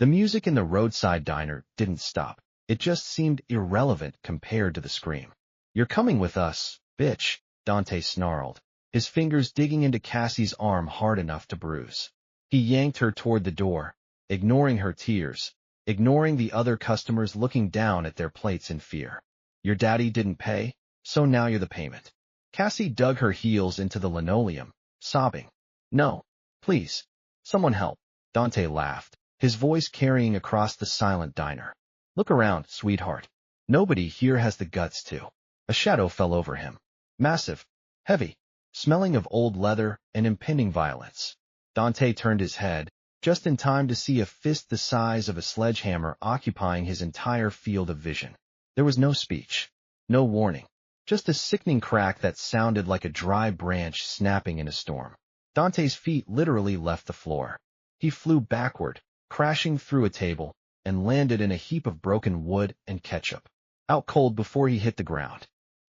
The music in the roadside diner didn't stop. It just seemed irrelevant compared to the scream. "You're coming with us, bitch," Dante snarled, his fingers digging into Cassie's arm hard enough to bruise. He yanked her toward the door, ignoring her tears, ignoring the other customers looking down at their plates in fear. "Your daddy didn't pay, so now you're the payment." Cassie dug her heels into the linoleum, sobbing. "No, please, someone help." Dante laughed, his voice carrying across the silent diner. "Look around, sweetheart. Nobody here has the guts to." A shadow fell over him. Massive, heavy, smelling of old leather and impending violence. Dante turned his head, just in time to see a fist the size of a sledgehammer occupying his entire field of vision. There was no speech, no warning, just a sickening crack that sounded like a dry branch snapping in a storm. Dante's feet literally left the floor. He flew backward, crashing through a table, and landed in a heap of broken wood and ketchup, out cold before he hit the ground.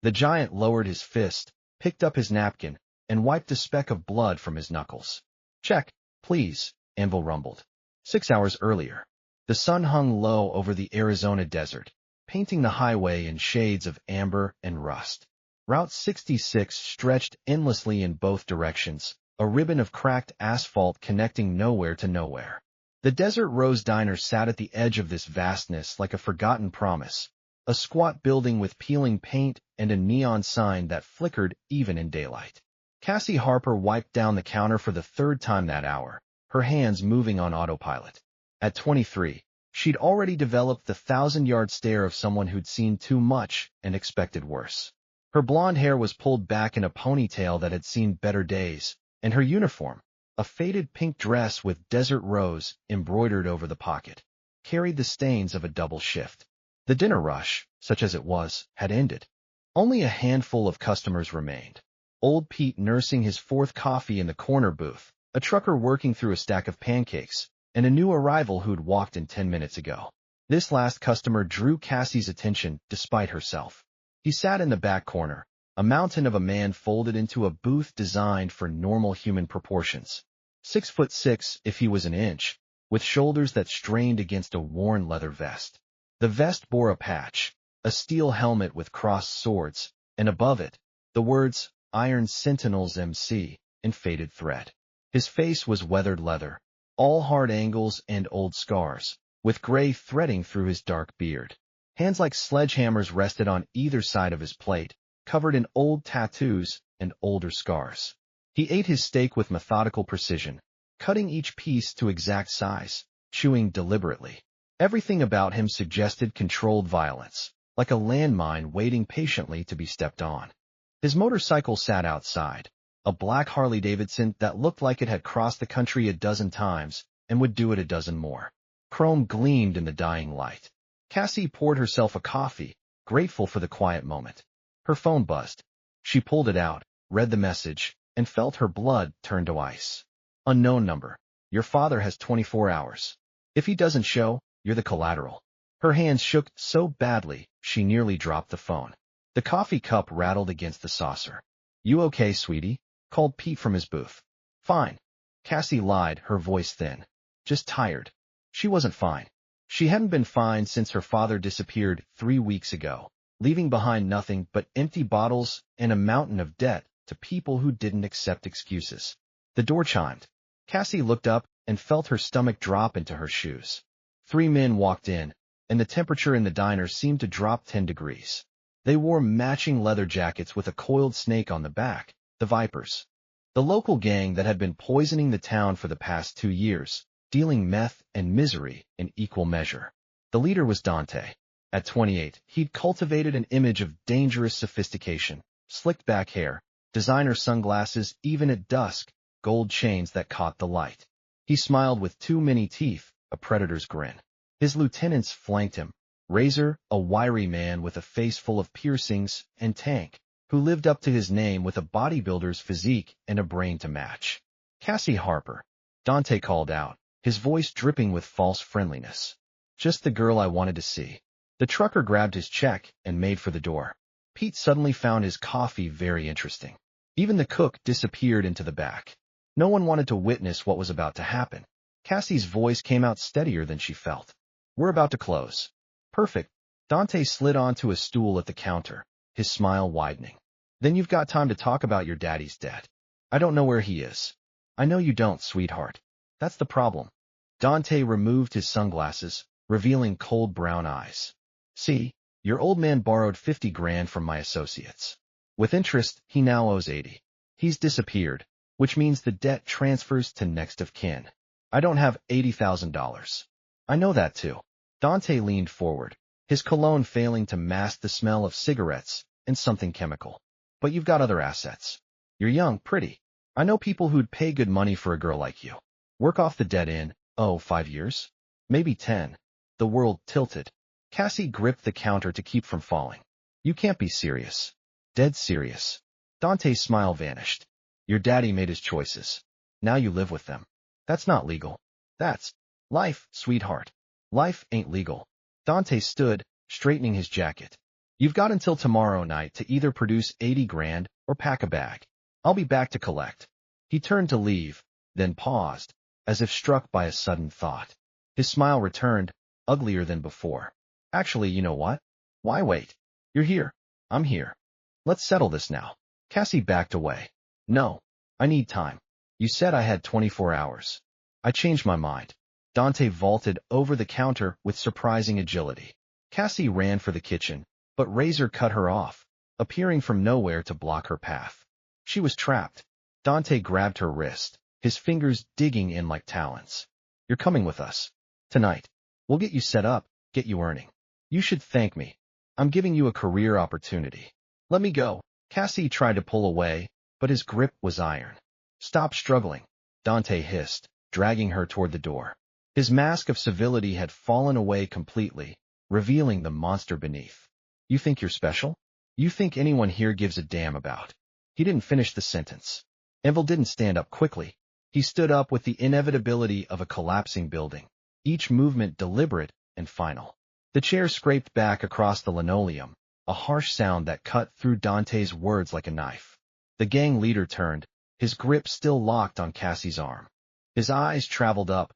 The giant lowered his fist, picked up his napkin, and wiped a speck of blood from his knuckles. "Check, please," Anvil rumbled. 6 hours earlier, the sun hung low over the Arizona desert, painting the highway in shades of amber and rust. Route 66 stretched endlessly in both directions, a ribbon of cracked asphalt connecting nowhere to nowhere. The Desert Rose Diner sat at the edge of this vastness like a forgotten promise, a squat building with peeling paint and a neon sign that flickered even in daylight. Cassie Harper wiped down the counter for the third time that hour, her hands moving on autopilot. At 23, she'd already developed the 1,000-yard stare of someone who'd seen too much and expected worse. Her blonde hair was pulled back in a ponytail that had seen better days, and her uniform, a faded pink dress with desert rose embroidered over the pocket, carried the stains of a double shift. The dinner rush, such as it was, had ended. Only a handful of customers remained. Old Pete nursing his fourth coffee in the corner booth, a trucker working through a stack of pancakes, and a new arrival who'd walked in 10 minutes ago. This last customer drew Cassie's attention despite herself. He sat in the back corner, a mountain of a man folded into a booth designed for normal human proportions. 6'6" if he was an inch, with shoulders that strained against a worn leather vest. The vest bore a patch, a steel helmet with crossed swords, and above it, the words, "Iron Sentinels MC," in faded thread. His face was weathered leather, all hard angles and old scars, with gray threading through his dark beard. Hands like sledgehammers rested on either side of his plate, covered in old tattoos and older scars. He ate his steak with methodical precision, cutting each piece to exact size, chewing deliberately. Everything about him suggested controlled violence, like a landmine waiting patiently to be stepped on. His motorcycle sat outside, a black Harley-Davidson that looked like it had crossed the country a dozen times and would do it a dozen more. Chrome gleamed in the dying light. Cassie poured herself a coffee, grateful for the quiet moment. Her phone buzzed. She pulled it out, read the message, and felt her blood turn to ice. "Unknown number. Your father has 24 hours. If he doesn't show, you're the collateral." Her hands shook so badly, she nearly dropped the phone. The coffee cup rattled against the saucer. "You okay, sweetie?" called Pete from his booth. "Fine." Cassie lied, her voice thin. "Just tired." She wasn't fine. She hadn't been fine since her father disappeared 3 weeks ago, leaving behind nothing but empty bottles and a mountain of debt to people who didn't accept excuses. The door chimed. Cassie looked up and felt her stomach drop into her shoes. 3 men walked in, and the temperature in the diner seemed to drop 10 degrees. They wore matching leather jackets with a coiled snake on the back, the Vipers. The local gang that had been poisoning the town for the past 2 years, dealing meth and misery in equal measure. The leader was Dante. At 28, he'd cultivated an image of dangerous sophistication, slicked back hair, designer sunglasses even at dusk, gold chains that caught the light. He smiled with too many teeth, a predator's grin. His lieutenants flanked him. Razor, a wiry man with a face full of piercings, and Tank, who lived up to his name with a bodybuilder's physique and a brain to match. "Cassie Harper," Dante called out, his voice dripping with false friendliness. "Just the girl I wanted to see." The trucker grabbed his check and made for the door. Pete suddenly found his coffee very interesting. Even the cook disappeared into the back. No one wanted to witness what was about to happen. Cassie's voice came out steadier than she felt. We're about to close. Perfect. Dante slid onto a stool at the counter, his smile widening. Then you've got time to talk about your daddy's debt. I don't know where he is. I know you don't, sweetheart. That's the problem. Dante removed his sunglasses, revealing cold brown eyes. See, your old man borrowed 50 grand from my associates. With interest, he now owes 80. He's disappeared, which means the debt transfers to next of kin. I don't have $80,000. I know that too. Dante leaned forward, his cologne failing to mask the smell of cigarettes and something chemical. But you've got other assets. You're young, pretty. I know people who'd pay good money for a girl like you. Work off the debt in, 5 years? Maybe 10. The world tilted. Cassie gripped the counter to keep from falling. You can't be serious. Dead serious. Dante's smile vanished. Your daddy made his choices. Now you live with them. That's not legal. That's life, sweetheart. Life ain't legal. Dante stood, straightening his jacket. You've got until tomorrow night to either produce 80 grand or pack a bag. I'll be back to collect. He turned to leave, then paused, as if struck by a sudden thought. His smile returned, uglier than before. Actually, you know what? Why wait? You're here. I'm here. Let's settle this now. Cassie backed away. No. I need time. You said I had 24 hours. I changed my mind. Dante vaulted over the counter with surprising agility. Cassie ran for the kitchen, but Razor cut her off, appearing from nowhere to block her path. She was trapped. Dante grabbed her wrist, his fingers digging in like talons. You're coming with us. Tonight. We'll get you set up, get you earning. You should thank me. I'm giving you a career opportunity. Let me go. Cassie tried to pull away, but his grip was iron. Stop struggling, Dante hissed, dragging her toward the door. His mask of civility had fallen away completely, revealing the monster beneath. You think you're special? You think anyone here gives a damn about? He didn't finish the sentence. Envil didn't stand up quickly. He stood up with the inevitability of a collapsing building, each movement deliberate and final. The chair scraped back across the linoleum, a harsh sound that cut through Dante's words like a knife. The gang leader turned, his grip still locked on Cassie's arm. His eyes traveled up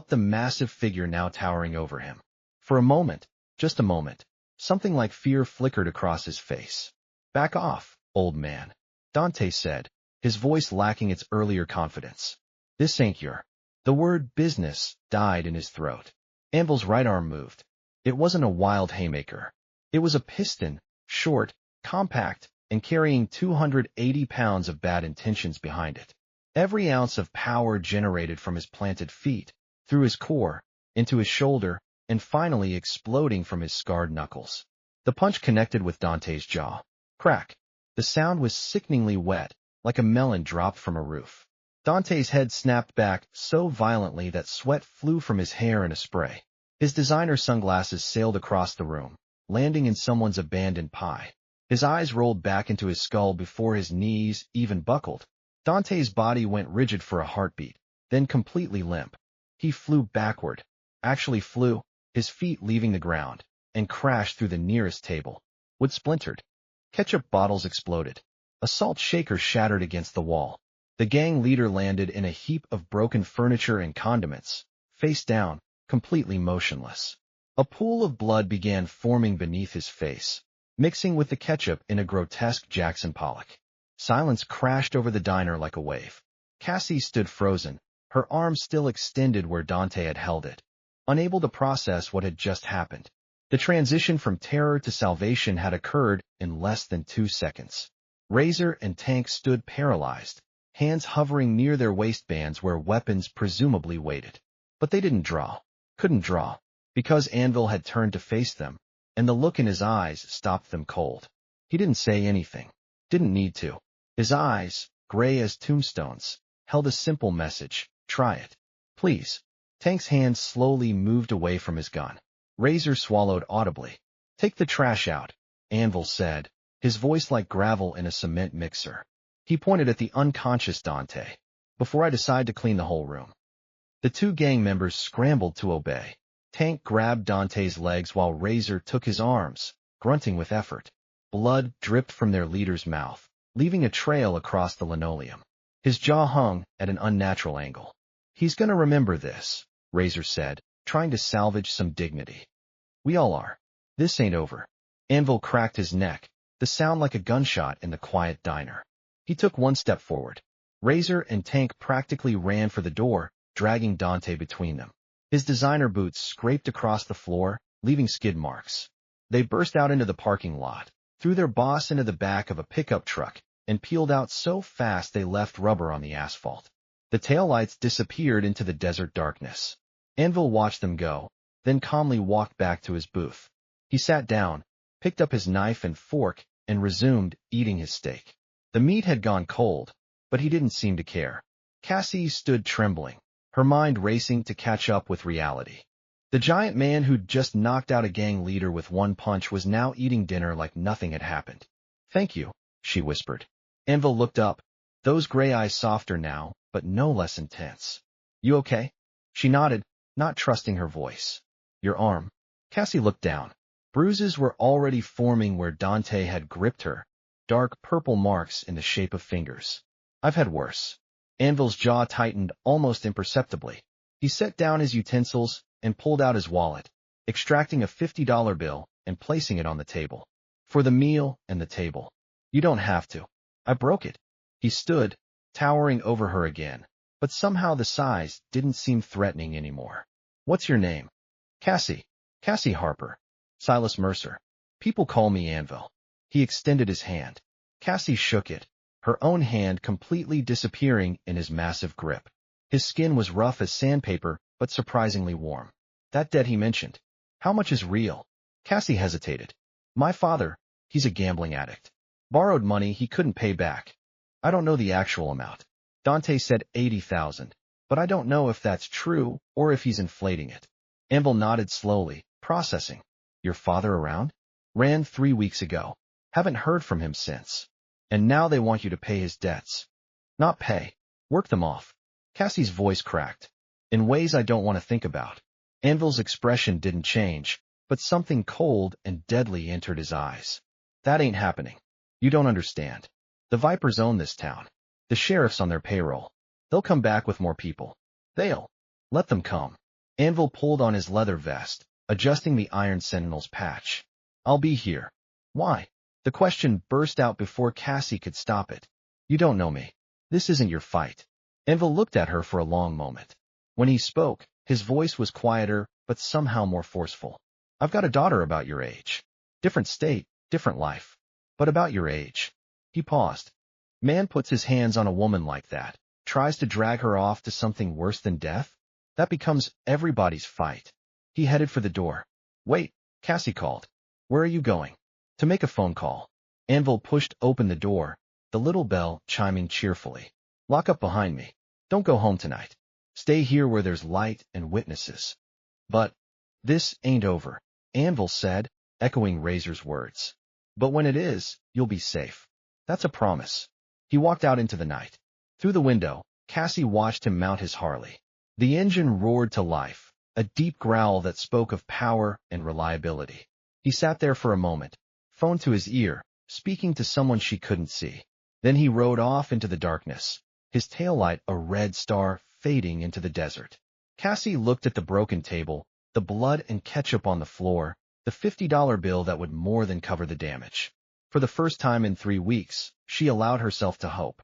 the massive figure now towering over him. For a moment, just a moment, something like fear flickered across his face. Back off, old man, Dante said, his voice lacking its earlier confidence. This ain't your... The word business died in his throat. Anvil's right arm moved. It wasn't a wild haymaker. It was a piston, short, compact, and carrying 280 pounds of bad intentions behind it. Every ounce of power generated from his planted feet, through his core, into his shoulder, and finally exploding from his scarred knuckles. The punch connected with Dante's jaw. Crack. The sound was sickeningly wet, like a melon dropped from a roof. Dante's head snapped back so violently that sweat flew from his hair in a spray. His designer sunglasses sailed across the room, landing in someone's abandoned pie. His eyes rolled back into his skull before his knees even buckled. Dante's body went rigid for a heartbeat, then completely limp. He flew backward, actually flew, his feet leaving the ground, and crashed through the nearest table. Wood splintered. Ketchup bottles exploded. A salt shaker shattered against the wall. The gang leader landed in a heap of broken furniture and condiments, face down, completely motionless. A pool of blood began forming beneath his face, mixing with the ketchup in a grotesque Jackson Pollock. Silence crashed over the diner like a wave. Cassie stood frozen, her arm still extended where Dante had held it, unable to process what had just happened. The transition from terror to salvation had occurred in less than 2 seconds. Razor and Tank stood paralyzed, hands hovering near their waistbands where weapons presumably waited. But they didn't draw, couldn't draw, because Anvil had turned to face them, and the look in his eyes stopped them cold. He didn't say anything, didn't need to. His eyes, gray as tombstones, held a simple message: try it. Please. Tank's hand slowly moved away from his gun. Razor swallowed audibly. Take the trash out, Anvil said, his voice like gravel in a cement mixer. He pointed at the unconscious Dante. Before I decide to clean the whole room. The 2 gang members scrambled to obey. Tank grabbed Dante's legs while Razor took his arms, grunting with effort. Blood dripped from their leader's mouth, leaving a trail across the linoleum. His jaw hung at an unnatural angle. He's gonna remember this, Razor said, trying to salvage some dignity. We all are. This ain't over. Anvil cracked his neck, the sound like a gunshot in the quiet diner. He took one step forward. Razor and Tank practically ran for the door, dragging Dante between them. His designer boots scraped across the floor, leaving skid marks. They burst out into the parking lot, threw their boss into the back of a pickup truck, and peeled out so fast they left rubber on the asphalt. The taillights disappeared into the desert darkness. Anvil watched them go, then calmly walked back to his booth. He sat down, picked up his knife and fork, and resumed eating his steak. The meat had gone cold, but he didn't seem to care. Cassie stood trembling, her mind racing to catch up with reality. The giant man who'd just knocked out a gang leader with one punch was now eating dinner like nothing had happened. Thank you, she whispered. Anvil looked up, those gray eyes softer now, but no less intense. You okay? She nodded, not trusting her voice. Your arm. Cassie looked down. Bruises were already forming where Dante had gripped her, dark purple marks in the shape of fingers. I've had worse. Anvil's jaw tightened almost imperceptibly. He set down his utensils and pulled out his wallet, extracting a $50 bill and placing it on the table. For the meal and the table. You don't have to. I broke it. He stood, towering over her again, but somehow the size didn't seem threatening anymore. What's your name? Cassie. Cassie Harper. Silas Mercer. People call me Anvil. He extended his hand. Cassie shook it, her own hand completely disappearing in his massive grip. His skin was rough as sandpaper, but surprisingly warm. That debt he mentioned. How much is real? Cassie hesitated. My father, he's a gambling addict. Borrowed money he couldn't pay back. I don't know the actual amount. Dante said 80,000, but I don't know if that's true or if he's inflating it. Anvil nodded slowly, processing. Your father around? Ran 3 weeks ago. Haven't heard from him since. And now they want you to pay his debts. Not pay. Work them off. Cassie's voice cracked. In ways I don't want to think about. Anvil's expression didn't change, but something cold and deadly entered his eyes. That ain't happening. You don't understand. The Vipers own this town. The sheriff's on their payroll. They'll come back with more people. They'll. Let them come. Anvil pulled on his leather vest, adjusting the Iron Sentinel's patch. I'll be here. Why? The question burst out before Cassie could stop it. You don't know me. This isn't your fight. Anvil looked at her for a long moment. When he spoke, his voice was quieter, but somehow more forceful. I've got a daughter about your age. Different state, different life. But about your age. He paused. Man puts his hands on a woman like that, tries to drag her off to something worse than death? That becomes everybody's fight. He headed for the door. Wait, Cassie called. Where are you going? To make a phone call. Anvil pushed open the door, the little bell chiming cheerfully. Lock up behind me. Don't go home tonight. Stay here where there's light and witnesses. But this ain't over, Anvil said, echoing Razor's words. But when it is, you'll be safe. That's a promise. He walked out into the night. Through the window, Cassie watched him mount his Harley. The engine roared to life, a deep growl that spoke of power and reliability. He sat there for a moment, phone to his ear, speaking to someone she couldn't see. Then he rode off into the darkness, his taillight a red star fading into the desert. Cassie looked at the broken table, the blood and ketchup on the floor, the $50 bill that would more than cover the damage. For the first time in 3 weeks, she allowed herself to hope.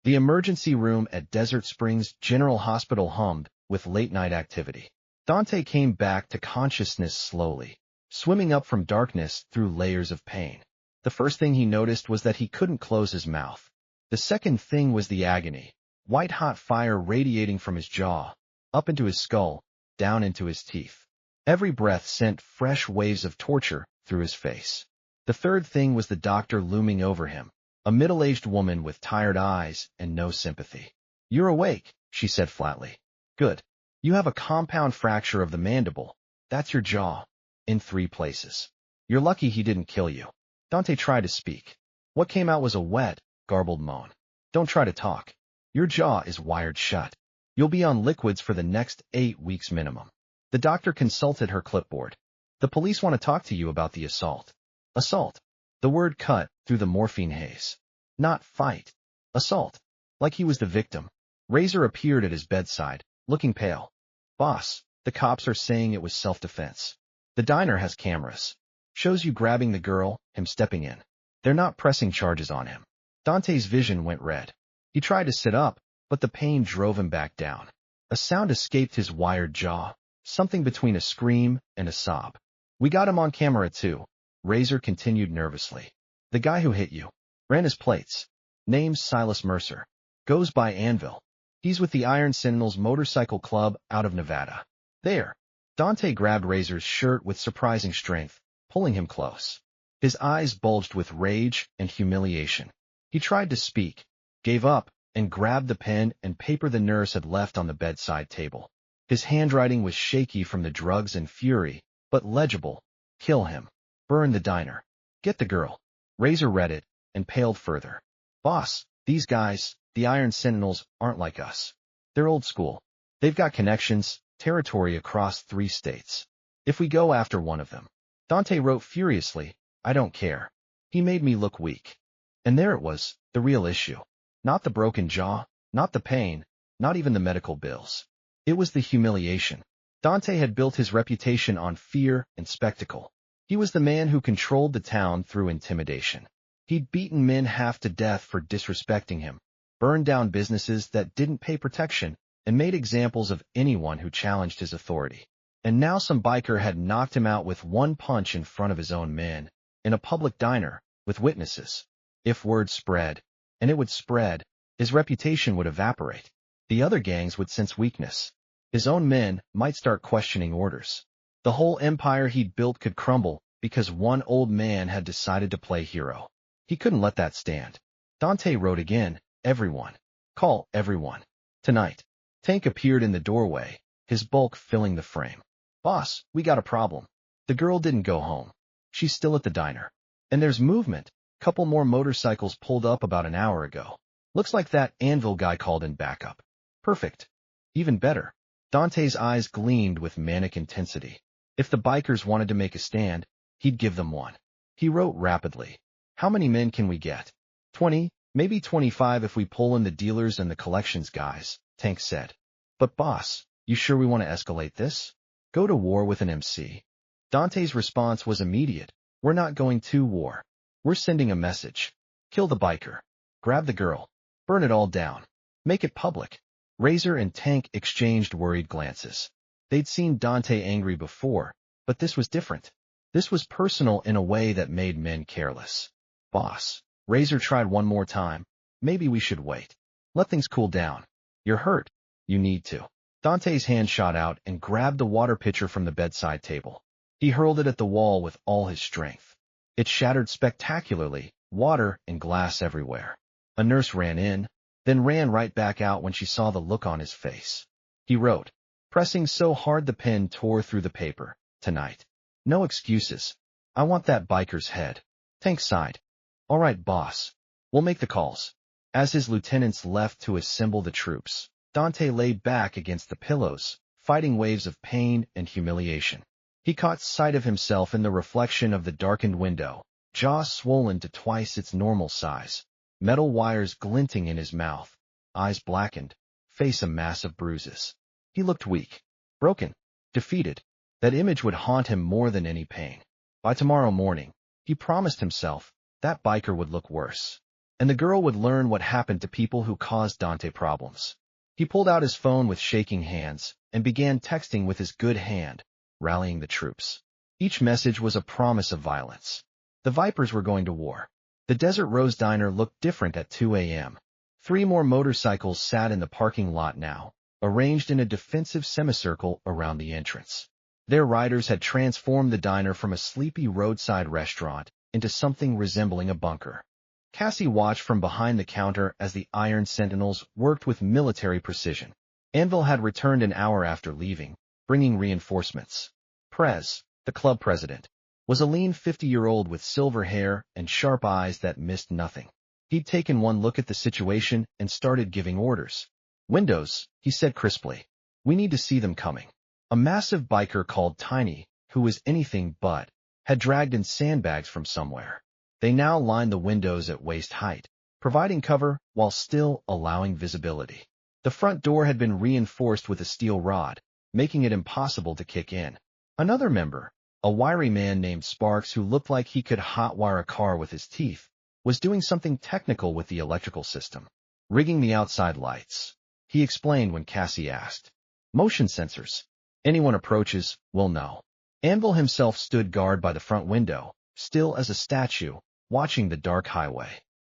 The emergency room at Desert Springs General Hospital hummed with late-night activity. Dante came back to consciousness slowly, swimming up from darkness through layers of pain. The first thing he noticed was that he couldn't close his mouth. The second thing was the agony, white-hot fire radiating from his jaw, up into his skull, down into his teeth. Every breath sent fresh waves of torture through his face. The third thing was the doctor looming over him, a middle-aged woman with tired eyes and no sympathy. You're awake, she said flatly. Good. You have a compound fracture of the mandible. That's your jaw. In 3 places. You're lucky he didn't kill you. Dante tried to speak. What came out was a wet, garbled moan. Don't try to talk. Your jaw is wired shut. You'll be on liquids for the next 8 weeks minimum. The doctor consulted her clipboard. The police want to talk to you about the assault. Assault. The word cut through the morphine haze. Not fight. Assault. Like he was the victim. Razor appeared at his bedside, looking pale. Boss, the cops are saying it was self-defense. The diner has cameras. Shows you grabbing the girl, him stepping in. They're not pressing charges on him. Dante's vision went red. He tried to sit up, but the pain drove him back down. A sound escaped his wired jaw, something between a scream and a sob. We got him on camera too, Razor continued nervously. The guy who hit you. Ran his plates. Name's Silas Mercer. Goes by Anvil. He's with the Iron Sentinels Motorcycle Club out of Nevada. There. Dante grabbed Razor's shirt with surprising strength, pulling him close. His eyes bulged with rage and humiliation. He tried to speak, gave up, and grabbed the pen and paper the nurse had left on the bedside table. His handwriting was shaky from the drugs and fury, but legible. Kill him. Burn the diner. Get the girl. Razor read it, and paled further. Boss, these guys, the Iron Sentinels, aren't like us. They're old school. They've got connections, territory across 3 states. If we go after one of them. Dante wrote furiously, I don't care. He made me look weak. And there it was, the real issue. Not the broken jaw, not the pain, not even the medical bills. It was the humiliation. Dante had built his reputation on fear and spectacle. He was the man who controlled the town through intimidation. He'd beaten men half to death for disrespecting him, burned down businesses that didn't pay protection, and made examples of anyone who challenged his authority. And now some biker had knocked him out with one punch in front of his own men, in a public diner, with witnesses. If word spread, and it would spread, his reputation would evaporate. The other gangs would sense weakness. His own men might start questioning orders. The whole empire he'd built could crumble because one old man had decided to play hero. He couldn't let that stand. Dante wrote again, everyone. Call everyone. Tonight. Tank appeared in the doorway, his bulk filling the frame. Boss, we got a problem. The girl didn't go home. She's still at the diner. And there's movement. Couple more motorcycles pulled up about an hour ago. Looks like that Anvil guy called in backup. Perfect. Even better. Dante's eyes gleamed with manic intensity. If the bikers wanted to make a stand, he'd give them one. He wrote rapidly. How many men can we get? 20, maybe 25 if we pull in the dealers and the collections guys, Tank said. But boss, you sure we want to escalate this? Go to war with an MC? Dante's response was immediate. We're not going to war. We're sending a message. Kill the biker. Grab the girl. Burn it all down. Make it public. Razor and Tank exchanged worried glances. They'd seen Dante angry before, but this was different. This was personal in a way that made men careless. Boss. Razor tried one more time. Maybe we should wait. Let things cool down. You're hurt. You need to. Dante's hand shot out and grabbed the water pitcher from the bedside table. He hurled it at the wall with all his strength. It shattered spectacularly, water and glass everywhere. A nurse ran in, then ran right back out when she saw the look on his face. He wrote, pressing so hard the pen tore through the paper, tonight. No excuses. I want that biker's head. Tank sighed. All right, boss. We'll make the calls. As his lieutenants left to assemble the troops, Dante lay back against the pillows, fighting waves of pain and humiliation. He caught sight of himself in the reflection of the darkened window, jaw swollen to twice its normal size, metal wires glinting in his mouth, eyes blackened, face a mass of bruises. He looked weak, broken, defeated. That image would haunt him more than any pain. By tomorrow morning, he promised himself, that biker would look worse, and the girl would learn what happened to people who caused Dante problems. He pulled out his phone with shaking hands and began texting with his good hand, rallying the troops. Each message was a promise of violence. The Vipers were going to war. The Desert Rose Diner looked different at 2 a.m. 3 more motorcycles sat in the parking lot now, arranged in a defensive semicircle around the entrance. Their riders had transformed the diner from a sleepy roadside restaurant into something resembling a bunker. Cassie watched from behind the counter as the Iron Sentinels worked with military precision. Anvil had returned an hour after leaving, bringing reinforcements. Prez, the club president, was a lean 50-year-old with silver hair and sharp eyes that missed nothing. He'd taken one look at the situation and started giving orders. Windows, he said crisply. We need to see them coming. A massive biker called Tiny, who was anything but, had dragged in sandbags from somewhere. They now lined the windows at waist height, providing cover while still allowing visibility. The front door had been reinforced with a steel rod, making it impossible to kick in. Another member, a wiry man named Sparks who looked like he could hotwire a car with his teeth, was doing something technical with the electrical system. Rigging the outside lights, he explained when Cassie asked. Motion sensors. Anyone approaches will know. Anvil himself stood guard by the front window, still as a statue, watching the dark highway.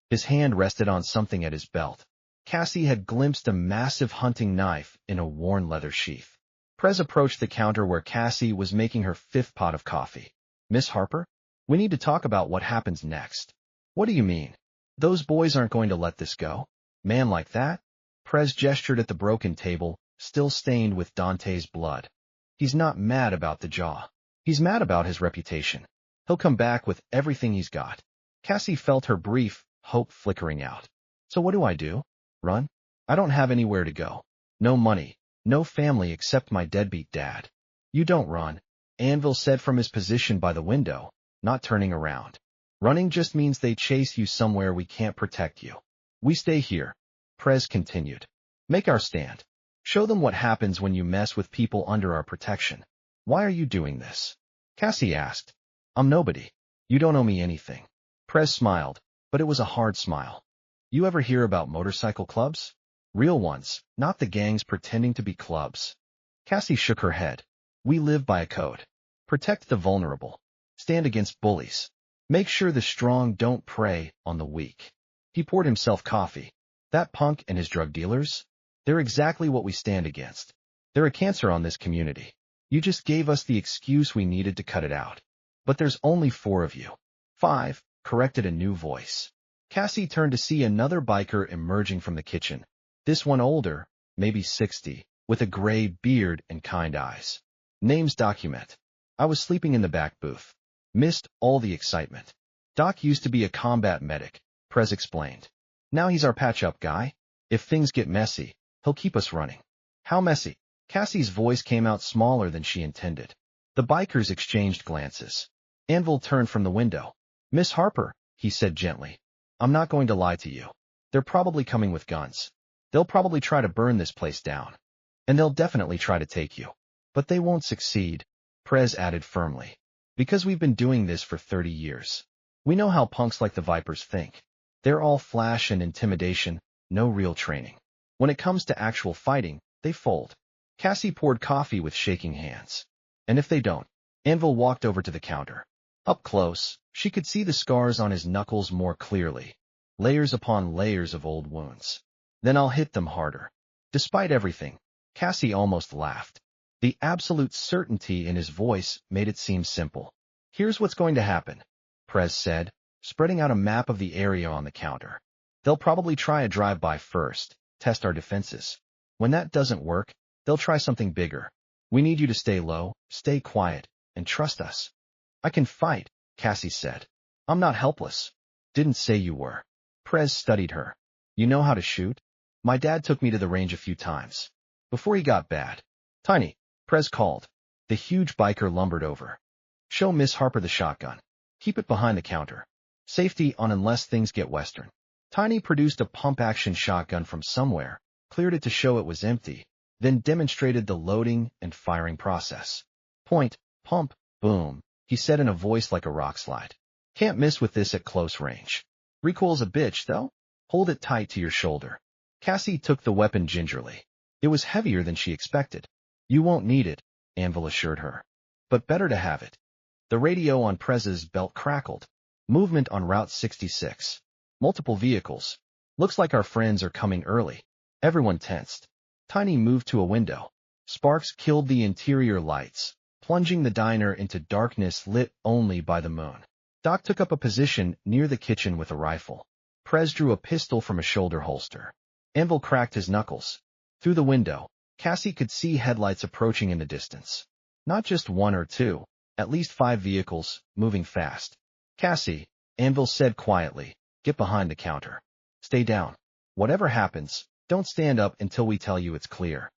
His hand rested on something at his belt. Cassie had glimpsed a massive hunting knife in a worn leather sheath. Prez approached the counter where Cassie was making her 5th pot of coffee. Miss Harper? We need to talk about what happens next. What do you mean? Those boys aren't going to let this go? Man like that? Prez gestured at the broken table, still stained with Dante's blood. He's not mad about the jaw. He's mad about his reputation. He'll come back with everything he's got. Cassie felt her brief hope flickering out. So what do I do? Run? I don't have anywhere to go. No money, no family except my deadbeat dad. You don't run, Anvil said from his position by the window, not turning around. Running just means they chase you somewhere we can't protect you. We stay here, Prez continued. Make our stand. Show them what happens when you mess with people under our protection. Why are you doing this? Cassie asked. I'm nobody. You don't owe me anything. Prez smiled, but it was a hard smile. You ever hear about motorcycle clubs? Real ones, not the gangs pretending to be clubs. Cassie shook her head. We live by a code. Protect the vulnerable. Stand against bullies. Make sure the strong don't prey on the weak. He poured himself coffee. That punk and his drug dealers? They're exactly what we stand against. They're a cancer on this community. You just gave us the excuse we needed to cut it out. But there's only 4 of you. 5, corrected a new voice. Cassie turned to see another biker emerging from the kitchen. This one older, maybe 60, with a gray beard and kind eyes. Names document. I was sleeping in the back booth. Missed all the excitement. Doc used to be a combat medic, Prez explained. Now he's our patch-up guy. If things get messy, he'll keep us running. How messy? Cassie's voice came out smaller than she intended. The bikers exchanged glances. Anvil turned from the window. Miss Harper, he said gently. I'm not going to lie to you. They're probably coming with guns. They'll probably try to burn this place down. And they'll definitely try to take you. But they won't succeed, Prez added firmly. Because we've been doing this for 30 years. We know how punks like the Vipers think. They're all flash and intimidation, no real training. When it comes to actual fighting, they fold. Cassie poured coffee with shaking hands. And if they don't? Anvil walked over to the counter. Up close, she could see the scars on his knuckles more clearly. Layers upon layers of old wounds. Then I'll hit them harder. Despite everything, Cassie almost laughed. The absolute certainty in his voice made it seem simple. Here's what's going to happen, Prez said, spreading out a map of the area on the counter. They'll probably try a drive-by first, test our defenses. When that doesn't work, they'll try something bigger. We need you to stay low, stay quiet, and trust us. I can fight, Cassie said. I'm not helpless. Didn't say you were. Prez studied her. You know how to shoot? My dad took me to the range a few times. Before he got bad. Tiny, Prez called. The huge biker lumbered over. Show Miss Harper the shotgun. Keep it behind the counter. Safety on unless things get western. Tiny produced a pump-action shotgun from somewhere, cleared it to show it was empty, then demonstrated the loading and firing process. Point, pump, boom, he said in a voice like a rock slide. Can't miss with this at close range. Recoil's a bitch, though. Hold it tight to your shoulder. Cassie took the weapon gingerly. It was heavier than she expected. You won't need it, Anvil assured her. But better to have it. The radio on Prez's belt crackled. Movement on Route 66. Multiple vehicles. Looks like our friends are coming early. Everyone tensed. Tiny moved to a window. Sparks killed the interior lights, plunging the diner into darkness lit only by the moon. Doc took up a position near the kitchen with a rifle. Prez drew a pistol from a shoulder holster. Anvil cracked his knuckles. Through the window, Cassie could see headlights approaching in the distance. Not just 1 or 2, at least 5 vehicles, moving fast. Cassie, Anvil said quietly, get behind the counter. Stay down. Whatever happens, don't stand up until we tell you it's clear.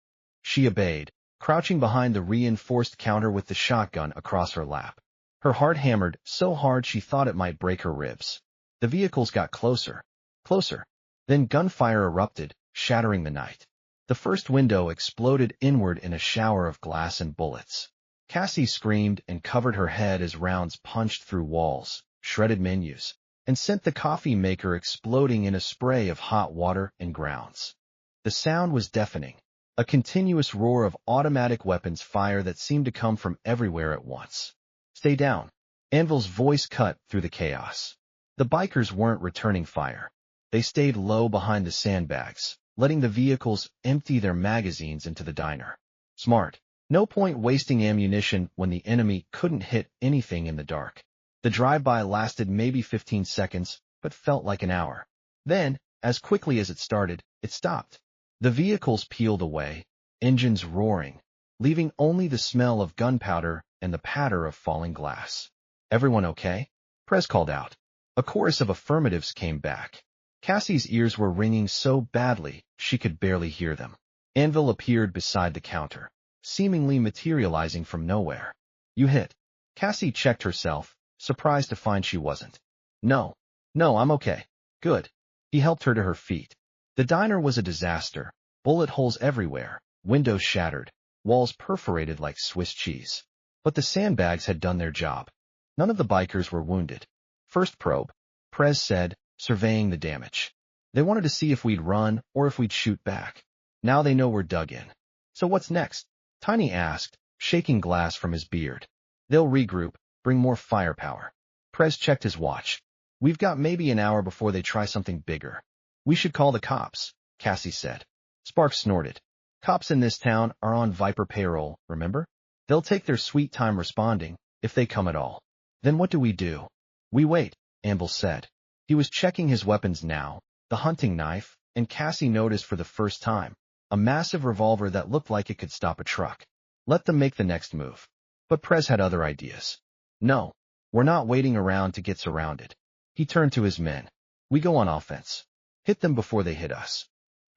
She obeyed, crouching behind the reinforced counter with the shotgun across her lap. Her heart hammered so hard she thought it might break her ribs. The vehicles got closer. Closer. Then gunfire erupted, shattering the night. The first window exploded inward in a shower of glass and bullets. Cassie screamed and covered her head as rounds punched through walls, shredded menus, and sent the coffee maker exploding in a spray of hot water and grounds. The sound was deafening, a continuous roar of automatic weapons fire that seemed to come from everywhere at once. "Stay down." Anvil's voice cut through the chaos. The bikers weren't returning fire. They stayed low behind the sandbags, letting the vehicles empty their magazines into the diner. Smart. No point wasting ammunition when the enemy couldn't hit anything in the dark. The drive-by lasted maybe 15 seconds, but felt like an hour. Then, as quickly as it started, it stopped. The vehicles peeled away, engines roaring, leaving only the smell of gunpowder and the patter of falling glass. "Everyone okay?" Prez called out. A chorus of affirmatives came back. Cassie's ears were ringing so badly she could barely hear them. Anvil appeared beside the counter, seemingly materializing from nowhere. "You hit." Cassie checked herself, surprised to find she wasn't. No, I'm okay." "Good." He helped her to her feet. The diner was a disaster. Bullet holes everywhere, windows shattered, walls perforated like Swiss cheese. But the sandbags had done their job. None of the bikers were wounded. "First probe," Prez said, surveying the damage. "They wanted to see if we'd run or if we'd shoot back. Now they know we're dug in." "So what's next?" Tiny asked, shaking glass from his beard. "They'll regroup, bring more firepower." Prez checked his watch. "We've got maybe an hour before they try something bigger." "We should call the cops," Cassie said. Sparks snorted. "Cops in this town are on Viper payroll, remember? They'll take their sweet time responding, if they come at all." "Then what do?" "We wait," Anvil said. He was checking his weapons now, the hunting knife, and Cassie noticed for the first time a massive revolver that looked like it could stop a truck. "Let them make the next move." But Prez had other ideas. "No, we're not waiting around to get surrounded." He turned to his men. "We go on offense. Hit them before they hit us."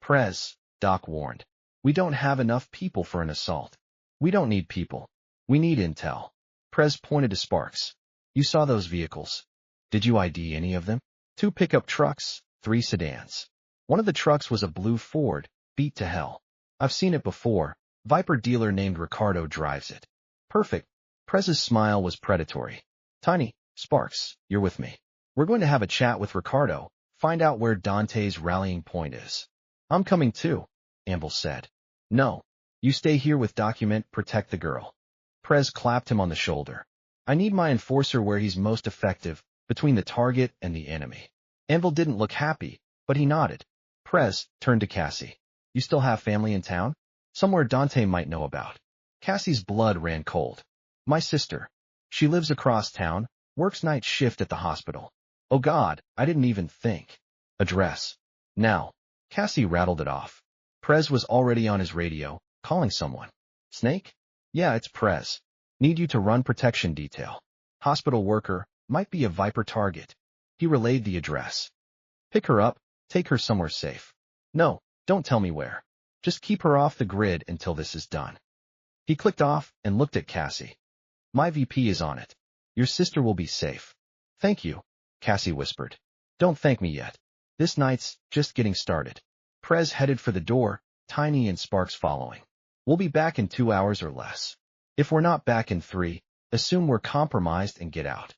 "Prez," Doc warned, "we don't have enough people for an assault." "We don't need people. We need intel." Prez pointed to Sparks. "You saw those vehicles. Did you ID any of them?" 2 pickup trucks, 3 sedans. One of the trucks was a blue Ford, beat to hell. "I've seen it before. Viper dealer named Ricardo drives it." "Perfect." Prez's smile was predatory. "Tiny, Sparks, you're with me. We're going to have a chat with Ricardo, find out where Dante's rallying point is." "I'm coming too," Anvil said. "No. You stay here with document, protect the girl." Prez clapped him on the shoulder. "I need my enforcer where he's most effective, between the target and the enemy." Anvil didn't look happy, but he nodded. Prez turned to Cassie. "You still have family in town? Somewhere Dante might know about." Cassie's blood ran cold. "My sister. She lives across town, works night shift at the hospital." "Oh God, I didn't even think." "Address." "Now." Cassie rattled it off. Prez was already on his radio, calling someone. "Snake?" "Yeah, it's Prez. Need you to run protection detail. Hospital worker, might be a Viper target." He relayed the address. "Pick her up, take her somewhere safe." "No, don't tell me where. Just keep her off the grid until this is done." He clicked off and looked at Cassie. "My VP is on it. Your sister will be safe." "Thank you," Cassie whispered. "Don't thank me yet. This night's just getting started." Prez headed for the door, Tiny and Sparks following. "We'll be back in 2 hours or less. If we're not back in 3, assume we're compromised and get out."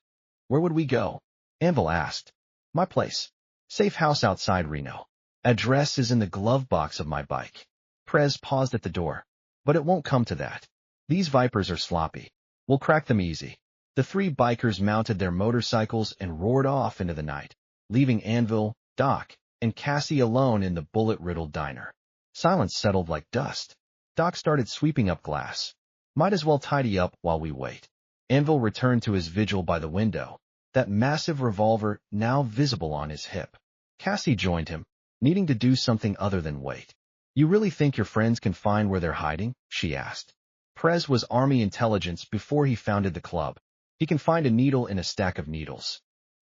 "Where would we go?" Anvil asked. "My place. Safe house outside Reno. Address is in the glove box of my bike." Prez paused at the door. "But it won't come to that. These Vipers are sloppy. We'll crack them easy." The 3 bikers mounted their motorcycles and roared off into the night, leaving Anvil, Doc, and Cassie alone in the bullet-riddled diner. Silence settled like dust. Doc started sweeping up glass. "Might as well tidy up while we wait." Anvil returned to his vigil by the window, that massive revolver now visible on his hip. Cassie joined him, needing to do something other than wait. "You really think your friends can find where they're hiding?" she asked. Prez was Army intelligence before he founded the club. He can find a needle in a stack of needles.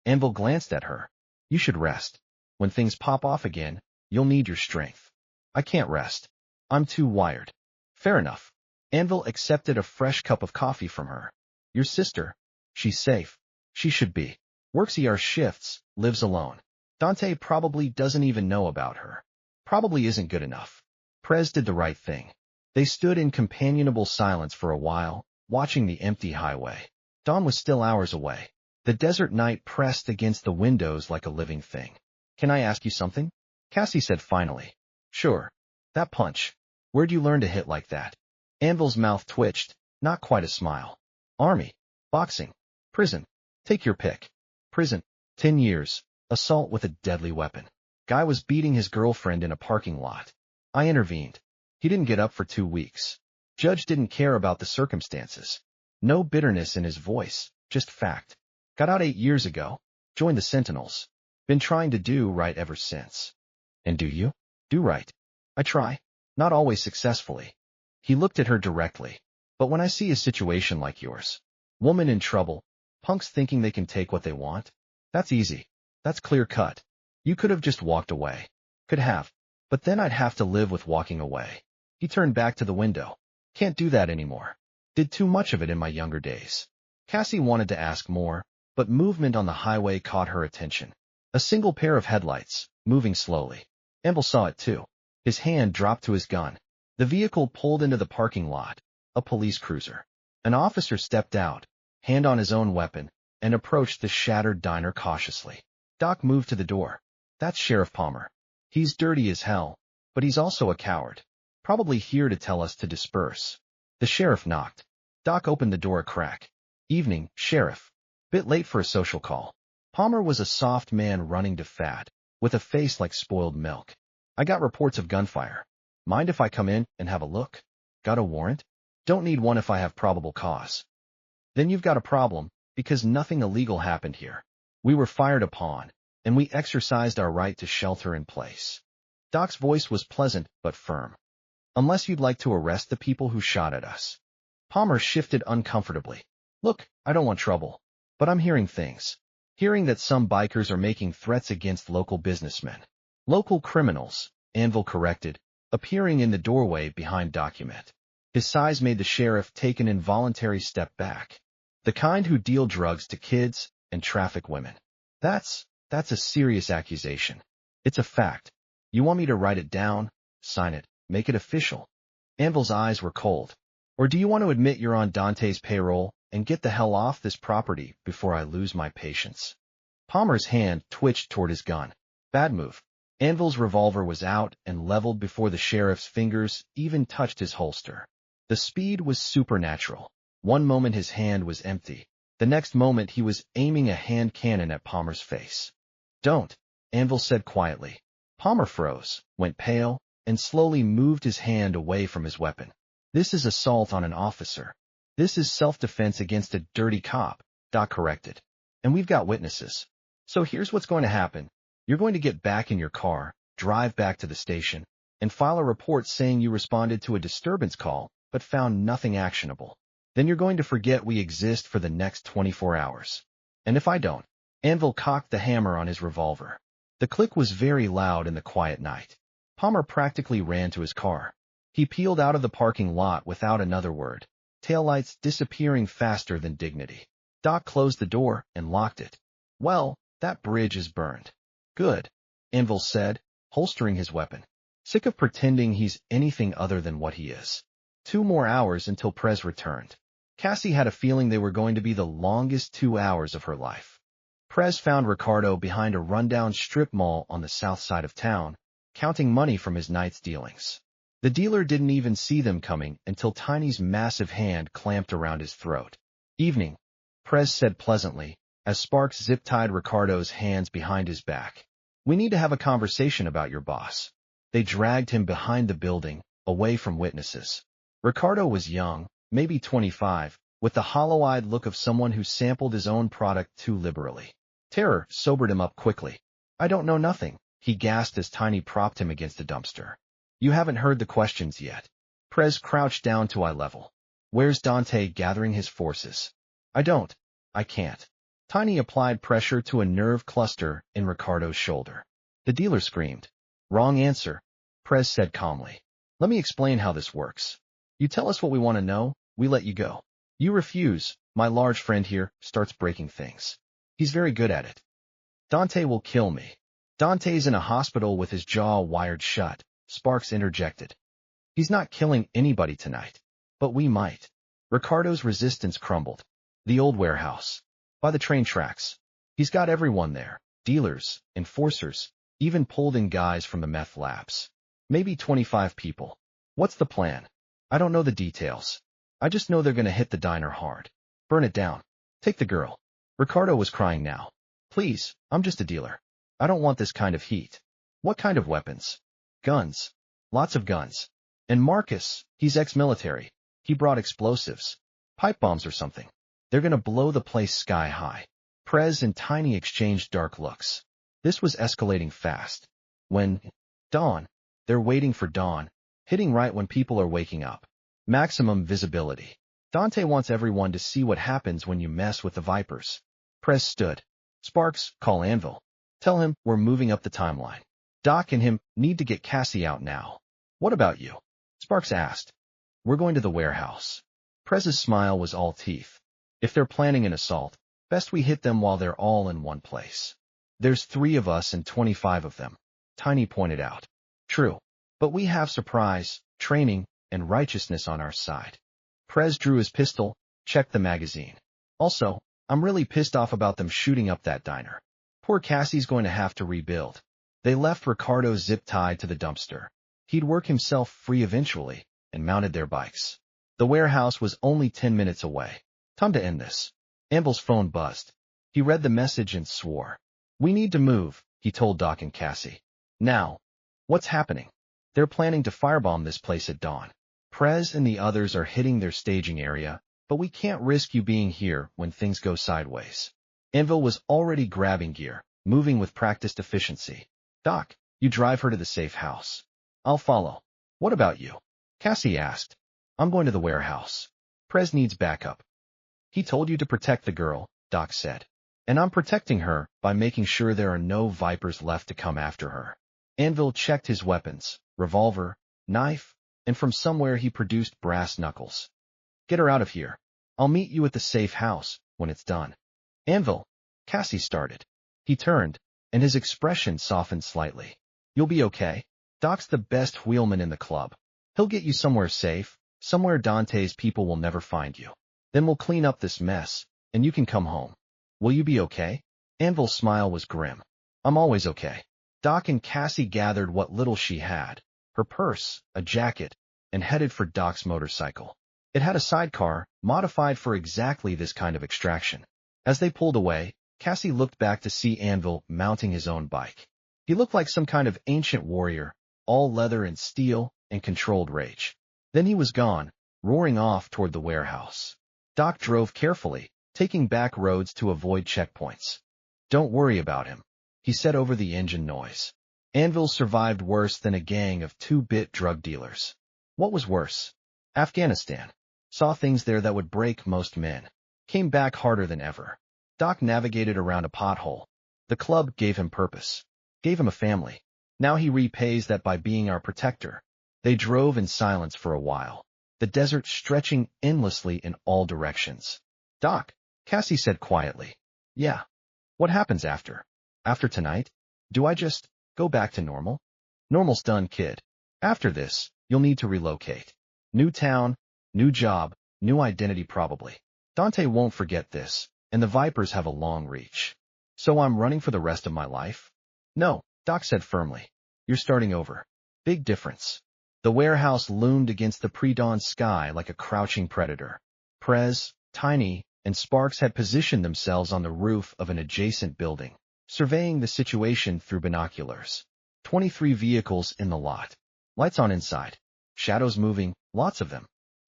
Anvil glanced at her. "You should rest. When things pop off again, you'll need your strength." "I can't rest. I'm too wired." "Fair enough." Anvil accepted a fresh cup of coffee from her. "Your sister. She's safe. She should be. Works ER shifts, lives alone. Dante probably doesn't even know about her. Probably isn't good enough." Prez did the right thing. They stood in companionable silence for a while, watching the empty highway. Dawn was still hours away. The desert night pressed against the windows like a living thing. "Can I ask you something?" Cassie said finally. "Sure. That punch. Where'd you learn to hit like that?" Anvil's mouth twitched, not quite a smile. "Army. Boxing. Prison. Take your pick." "Prison. 10 years. Assault with a deadly weapon. Guy was beating his girlfriend in a parking lot. I intervened. He didn't get up for 2 weeks. Judge didn't care about the circumstances. No bitterness in his voice, just fact. Got out 8 years ago. Joined the Sentinels. Been trying to do right ever since." "And do you?" "Do right. I try. Not always successfully." He looked at her directly. "But when I see a situation like yours, woman in trouble, punks thinking they can take what they want, that's easy. That's clear cut. You could have just walked away. Could have. But then I'd have to live with walking away." He turned back to the window. "Can't do that anymore. Did too much of it in my younger days." Cassie wanted to ask more, but movement on the highway caught her attention. A single pair of headlights, moving slowly. Anvil saw it too. His hand dropped to his gun. The vehicle pulled into the parking lot, a police cruiser. An officer stepped out, hand on his own weapon, and approached the shattered diner cautiously. Doc moved to the door. "That's Sheriff Palmer. He's dirty as hell, but he's also a coward. Probably here to tell us to disperse." The sheriff knocked. Doc opened the door a crack. "Evening, Sheriff. Bit late for a social call." Palmer was a soft man running to fat, with a face like spoiled milk. "I got reports of gunfire. Mind if I come in and have a look?" "Got a warrant?" "Don't need one if I have probable cause." "Then you've got a problem, because nothing illegal happened here. We were fired upon, and we exercised our right to shelter in place." Doc's voice was pleasant but firm. "Unless you'd like to arrest the people who shot at us." Palmer shifted uncomfortably. "Look, I don't want trouble, but I'm hearing things. Hearing that some bikers are making threats against local businessmen." "Local criminals," Anvil corrected, appearing in the doorway behind document. His size made the sheriff take an involuntary step back. "The kind who deal drugs to kids and traffic women. That's a serious accusation. It's a fact. You want me to write it down, sign it, make it official?" Anvil's eyes were cold. "Or do you want to admit you're on Dante's payroll and get the hell off this property before I lose my patience?" Palmer's hand twitched toward his gun. "Bad move." Anvil's revolver was out and leveled before the sheriff's fingers even touched his holster. The speed was supernatural. One moment his hand was empty. The next moment he was aiming a hand cannon at Palmer's face. "Don't," Anvil said quietly. Palmer froze, went pale, and slowly moved his hand away from his weapon. "This is assault on an officer. This is self-defense against a dirty cop," Doc corrected. "And we've got witnesses. So here's what's going to happen. You're going to get back in your car, drive back to the station, and file a report saying you responded to a disturbance call but found nothing actionable. Then you're going to forget we exist for the next 24 hours. And if I don't..." Anvil cocked the hammer on his revolver. The click was very loud in the quiet night. Palmer practically ran to his car. He peeled out of the parking lot without another word, taillights disappearing faster than dignity. Doc closed the door and locked it. "Well, that bridge is burned." "Good," Anvil said, holstering his weapon. Sick of pretending he's anything other than what he is. 2 more hours until Prez returned. Cassie had a feeling they were going to be the longest 2 hours of her life. Prez found Ricardo behind a rundown strip mall on the south side of town, counting money from his night's dealings. The dealer didn't even see them coming until Tiny's massive hand clamped around his throat. "Evening," Prez said pleasantly, as Sparks zip-tied Ricardo's hands behind his back. "We need to have a conversation about your boss." They dragged him behind the building, away from witnesses. Ricardo was young, maybe 25, with the hollow-eyed look of someone who sampled his own product too liberally. Terror sobered him up quickly. "I don't know nothing," he gasped as Tiny propped him against a dumpster. "You haven't heard the questions yet." Prez crouched down to eye level. "Where's Dante gathering his forces?" "I don't. I can't." Tiny applied pressure to a nerve cluster in Ricardo's shoulder. The dealer screamed. "Wrong answer," Prez said calmly. "Let me explain how this works. You tell us what we want to know, we let you go. You refuse, my large friend here starts breaking things. He's very good at it. Dante will kill me." "Dante's in a hospital with his jaw wired shut," Sparks interjected. He's not killing anybody tonight, but we might. Ricardo's resistance crumbled. The old warehouse. By the train tracks. He's got everyone there. Dealers, enforcers, even pulled-in guys from the meth labs. Maybe 25 people. What's the plan? I don't know the details. I just know they're gonna hit the diner hard. Burn it down. Take the girl. Ricardo was crying now. Please, I'm just a dealer. I don't want this kind of heat. What kind of weapons? Guns. Lots of guns. And Marcus, he's ex-military. He brought explosives. Pipe bombs or something. They're gonna blow the place sky high. Prez and Tiny exchanged dark looks. This was escalating fast. When dawn, they're waiting for dawn, hitting right when people are waking up. Maximum visibility. Dante wants everyone to see what happens when you mess with the Vipers. Prez stood. Sparks, call Anvil. Tell him we're moving up the timeline. Doc and him need to get Cassie out now. What about you? Sparks asked. We're going to the warehouse. Prez's smile was all teeth. If they're planning an assault, best we hit them while they're all in one place. There's 3 of us and 25 of them, Tiny pointed out. True, but we have surprise, training, and righteousness on our side. Prez drew his pistol, checked the magazine. Also, I'm really pissed off about them shooting up that diner. Poor Cassie's going to have to rebuild. They left Ricardo zip-tied to the dumpster. He'd work himself free eventually, and mounted their bikes. The warehouse was only 10 minutes away. Time to end this. Anvil's phone buzzed. He read the message and swore. We need to move, he told Doc and Cassie. Now. What's happening? They're planning to firebomb this place at dawn. Prez and the others are hitting their staging area, but we can't risk you being here when things go sideways. Anvil was already grabbing gear, moving with practiced efficiency. Doc, you drive her to the safe house. I'll follow. What about you? Cassie asked. I'm going to the warehouse. Prez needs backup. He told you to protect the girl, Doc said. And I'm protecting her by making sure there are no Vipers left to come after her. Anvil checked his weapons, revolver, knife, and from somewhere he produced brass knuckles. Get her out of here. I'll meet you at the safe house when it's done. Anvil, Cassie started. He turned, and his expression softened slightly. You'll be okay. Doc's the best wheelman in the club. He'll get you somewhere safe, somewhere Dante's people will never find you. Then we'll clean up this mess, and you can come home. Will you be okay? Anvil's smile was grim. I'm always okay. Doc and Cassie gathered what little she had, her purse, a jacket, and headed for Doc's motorcycle. It had a sidecar, modified for exactly this kind of extraction. As they pulled away, Cassie looked back to see Anvil mounting his own bike. He looked like some kind of ancient warrior, all leather and steel, and controlled rage. Then he was gone, roaring off toward the warehouse. Doc drove carefully, taking back roads to avoid checkpoints. Don't worry about him, he said over the engine noise. Anvil survived worse than a gang of 2-bit drug dealers. What was worse? Afghanistan. Saw things there that would break most men. Came back harder than ever. Doc navigated around a pothole. The club gave him purpose. Gave him a family. Now he repays that by being our protector. They drove in silence for a while, the desert stretching endlessly in all directions. Doc, Cassie said quietly. Yeah. What happens after? After tonight? Do I just go back to normal? Normal's done, kid. After this, you'll need to relocate. New town, new job, new identity probably. Dante won't forget this, and the Vipers have a long reach. So I'm running for the rest of my life? No, Doc said firmly. You're starting over. Big difference. The warehouse loomed against the pre-dawn sky like a crouching predator. Prez, Tiny, and Sparks had positioned themselves on the roof of an adjacent building, surveying the situation through binoculars. 23 vehicles in the lot. Lights on inside. Shadows moving, lots of them.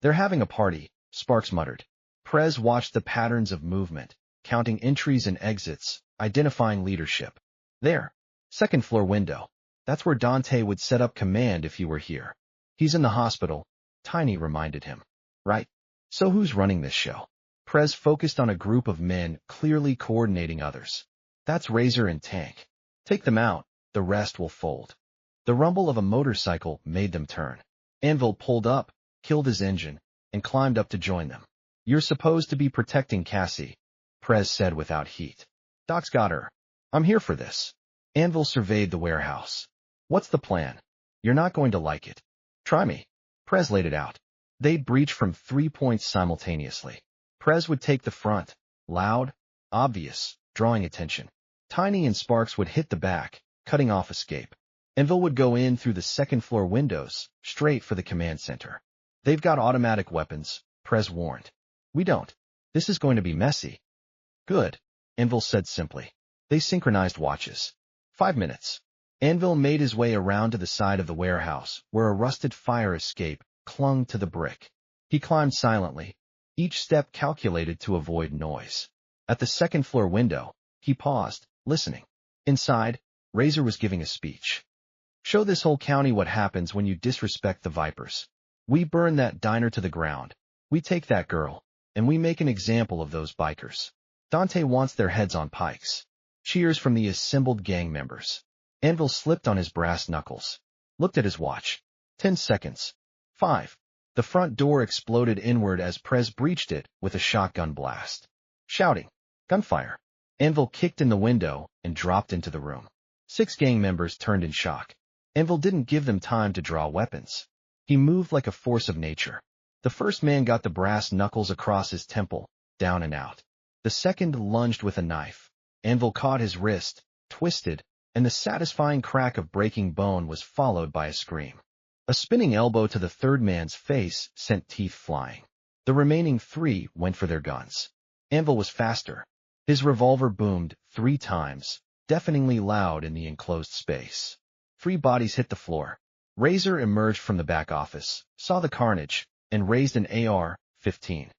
They're having a party, Sparks muttered. Prez watched the patterns of movement, counting entries and exits, identifying leadership. There. Second floor window. That's where Dante would set up command if he were here. He's in the hospital, Tiny reminded him. Right. So who's running this show? Prez focused on a group of men clearly coordinating others. That's Razor and Tank. Take them out, the rest will fold. The rumble of a motorcycle made them turn. Anvil pulled up, killed his engine, and climbed up to join them. You're supposed to be protecting Cassie, Prez said without heat. Doc's got her. I'm here for this. Anvil surveyed the warehouse. What's the plan? You're not going to like it. Try me. Prez laid it out. They'd breach from 3 points simultaneously. Prez would take the front, loud, obvious, drawing attention. Tiny and Sparks would hit the back, cutting off escape. Envil would go in through the second-floor windows, straight for the command center. They've got automatic weapons, Prez warned. We don't. This is going to be messy. Good, Envil said simply. They synchronized watches. 5 minutes. Anvil made his way around to the side of the warehouse, where a rusted fire escape clung to the brick. He climbed silently, each step calculated to avoid noise. At the second-floor window, he paused, listening. Inside, Razor was giving a speech. Show this whole county what happens when you disrespect the Vipers. We burn that diner to the ground. We take that girl, and we make an example of those bikers. Dante wants their heads on pikes. Cheers from the assembled gang members. Anvil slipped on his brass knuckles. Looked at his watch. 10 seconds. 5. The front door exploded inward as Prez breached it with a shotgun blast. Shouting. Gunfire. Anvil kicked in the window and dropped into the room. 6 gang members turned in shock. Anvil didn't give them time to draw weapons. He moved like a force of nature. The first man got the brass knuckles across his temple, down and out. The second lunged with a knife. Anvil caught his wrist, twisted, and the satisfying crack of breaking bone was followed by a scream. A spinning elbow to the third man's face sent teeth flying. The remaining 3 went for their guns. Anvil was faster. His revolver boomed 3 times, deafeningly loud in the enclosed space. 3 bodies hit the floor. Razor emerged from the back office, saw the carnage, and raised an AR-15.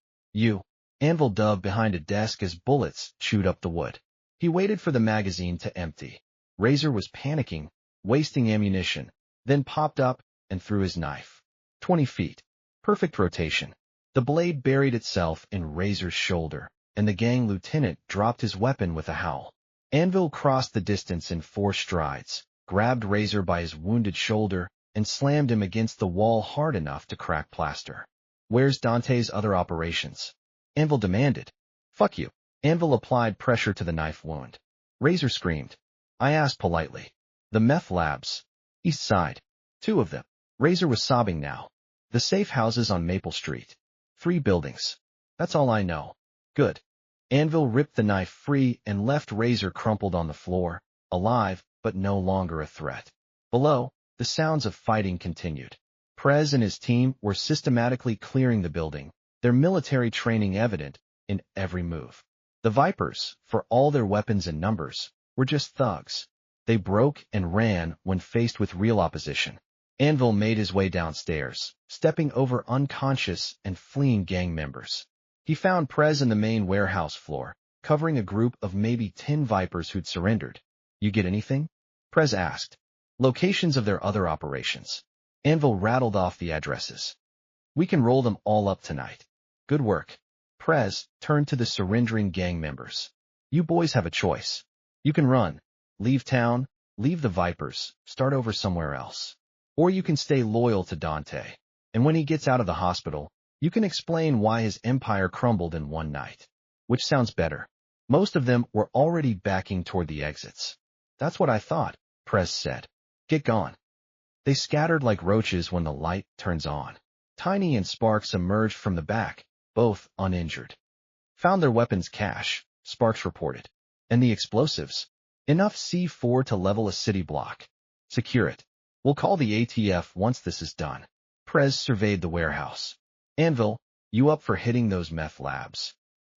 Anvil dove behind a desk as bullets chewed up the wood. He waited for the magazine to empty. Razor was panicking, wasting ammunition, then popped up and threw his knife. 20 feet. Perfect rotation. The blade buried itself in Razor's shoulder, and the gang lieutenant dropped his weapon with a howl. Anvil crossed the distance in 4 strides, grabbed Razor by his wounded shoulder, and slammed him against the wall hard enough to crack plaster. Where's Dante's other operations? Anvil demanded. Fuck you. Anvil applied pressure to the knife wound. Razor screamed. I asked politely. The meth labs. East Side. 2 of them. Razor was sobbing now. The safe houses on Maple Street. 3 buildings. That's all I know. Good. Anvil ripped the knife free and left Razor crumpled on the floor, alive, but no longer a threat. Below, the sounds of fighting continued. Prez and his team were systematically clearing the building, their military training evident in every move. The Vipers, for all their weapons and numbers, were just thugs. They broke and ran when faced with real opposition. Anvil made his way downstairs, stepping over unconscious and fleeing gang members. He found Prez in the main warehouse floor, covering a group of maybe 10 Vipers who'd surrendered. You get anything? Prez asked. Locations of their other operations. Anvil rattled off the addresses. We can roll them all up tonight. Good work. Prez turned to the surrendering gang members. You boys have a choice. You can run, leave town, leave the Vipers, start over somewhere else. Or you can stay loyal to Dante. And when he gets out of the hospital, you can explain why his empire crumbled in one night. Which sounds better? Most of them were already backing toward the exits. That's what I thought, Prez said. Get gone. They scattered like roaches when the light turns on. Tiny and Sparks emerged from the back, both uninjured. Found their weapons cache, Sparks reported. And the explosives? Enough C4 to level a city block. Secure it. We'll call the ATF once this is done. Prez surveyed the warehouse. Anvil, you up for hitting those meth labs?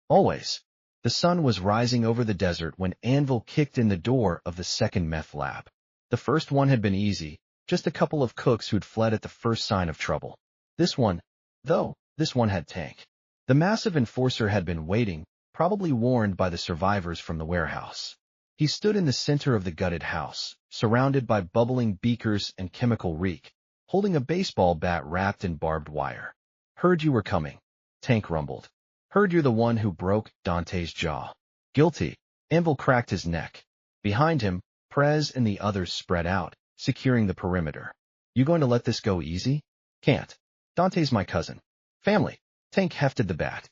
Always. The sun was rising over the desert when Anvil kicked in the door of the second meth lab. The first one had been easy, just a couple of cooks who'd fled at the first sign of trouble. This one had Tank. The massive enforcer had been waiting, probably warned by the survivors from the warehouse. He stood in the center of the gutted house, surrounded by bubbling beakers and chemical reek, holding a baseball bat wrapped in barbed wire. Heard you were coming, Tank rumbled. Heard you're the one who broke Dante's jaw. Guilty. Anvil cracked his neck. Behind him, Prez and the others spread out, securing the perimeter. You going to let this go easy? Can't. Dante's my cousin. Family. Tank hefted the bat.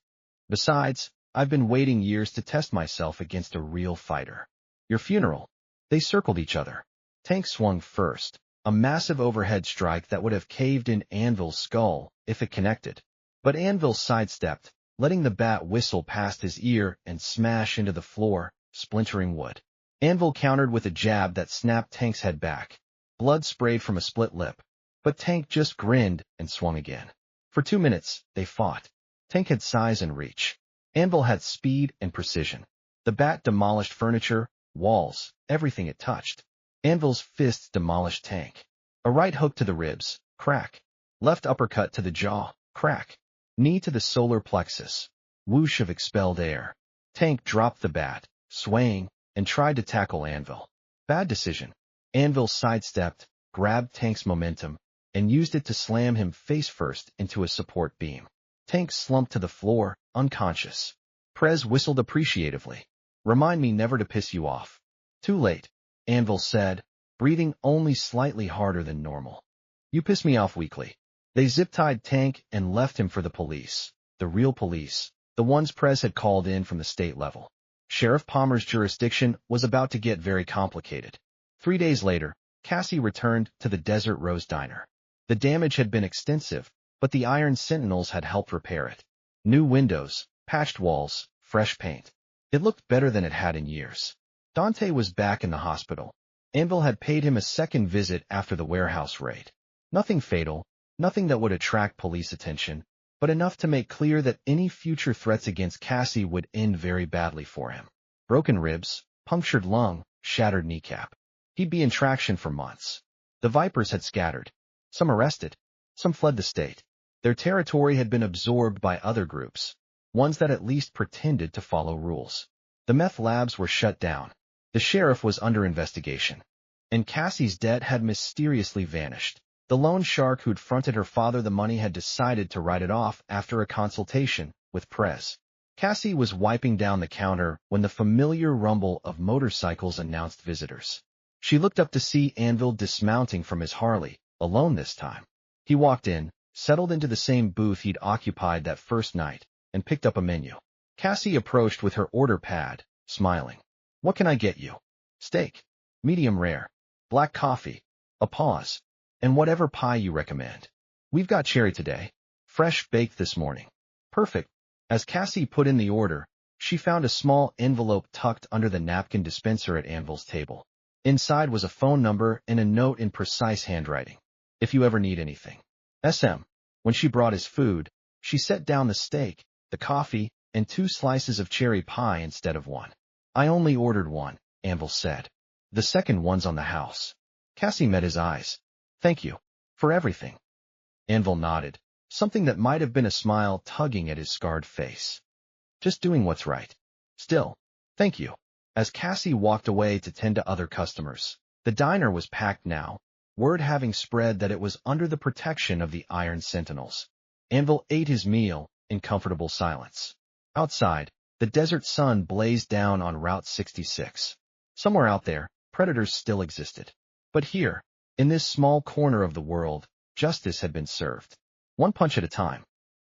Besides, I've been waiting years to test myself against a real fighter. Your funeral. They circled each other. Tank swung first, a massive overhead strike that would have caved in Anvil's skull if it connected. But Anvil sidestepped, letting the bat whistle past his ear and smash into the floor, splintering wood. Anvil countered with a jab that snapped Tank's head back. Blood sprayed from a split lip, but Tank just grinned and swung again. For 2 minutes, they fought. Tank had size and reach. Anvil had speed and precision. The bat demolished furniture, walls, everything it touched. Anvil's fists demolished Tank. A right hook to the ribs, crack. Left uppercut to the jaw, crack. Knee to the solar plexus, whoosh of expelled air. Tank dropped the bat, swaying, and tried to tackle Anvil. Bad decision. Anvil sidestepped, grabbed Tank's momentum, and used it to slam him face-first into a support beam. Tank slumped to the floor, unconscious. Prez whistled appreciatively. Remind me never to piss you off. Too late, Anvil said, breathing only slightly harder than normal. You piss me off weekly. They zip-tied Tank and left him for the police. The real police. The ones Prez had called in from the state level. Sheriff Palmer's jurisdiction was about to get very complicated. 3 days later, Cassie returned to the Desert Rose Diner. The damage had been extensive, but the Iron Sentinels had helped repair it. New windows, patched walls, fresh paint. It looked better than it had in years. Dante was back in the hospital. Anvil had paid him a second visit after the warehouse raid. Nothing fatal, nothing that would attract police attention, but enough to make clear that any future threats against Cassie would end very badly for him. Broken ribs, punctured lung, shattered kneecap. He'd be in traction for months. The Vipers had scattered. Some arrested. Some fled the state. Their territory had been absorbed by other groups, ones that at least pretended to follow rules. The meth labs were shut down. The sheriff was under investigation. And Cassie's debt had mysteriously vanished. The loan shark who'd fronted her father the money had decided to write it off after a consultation with Prez. Cassie was wiping down the counter when the familiar rumble of motorcycles announced visitors. She looked up to see Anvil dismounting from his Harley, alone this time. He walked in, settled into the same booth he'd occupied that first night, and picked up a menu. Cassie approached with her order pad, smiling. What can I get you? Steak. Medium rare. Black coffee. A pause. And whatever pie you recommend. We've got cherry today. Fresh baked this morning. Perfect. As Cassie put in the order, she found a small envelope tucked under the napkin dispenser at Anvil's table. Inside was a phone number and a note in precise handwriting. If you ever need anything. SM. When she brought his food, she set down the steak, the coffee, and 2 slices of cherry pie instead of 1. I only ordered 1, Anvil said. The second one's on the house. Cassie met his eyes. Thank you. For everything. Anvil nodded, something that might have been a smile tugging at his scarred face. Just doing what's right. Still, thank you. As Cassie walked away to tend to other customers, the diner was packed now, word having spread that it was under the protection of the Iron Sentinels. Anvil ate his meal in comfortable silence. Outside, the desert sun blazed down on Route 66. Somewhere out there, predators still existed. But here, in this small corner of the world, justice had been served. One punch at a time.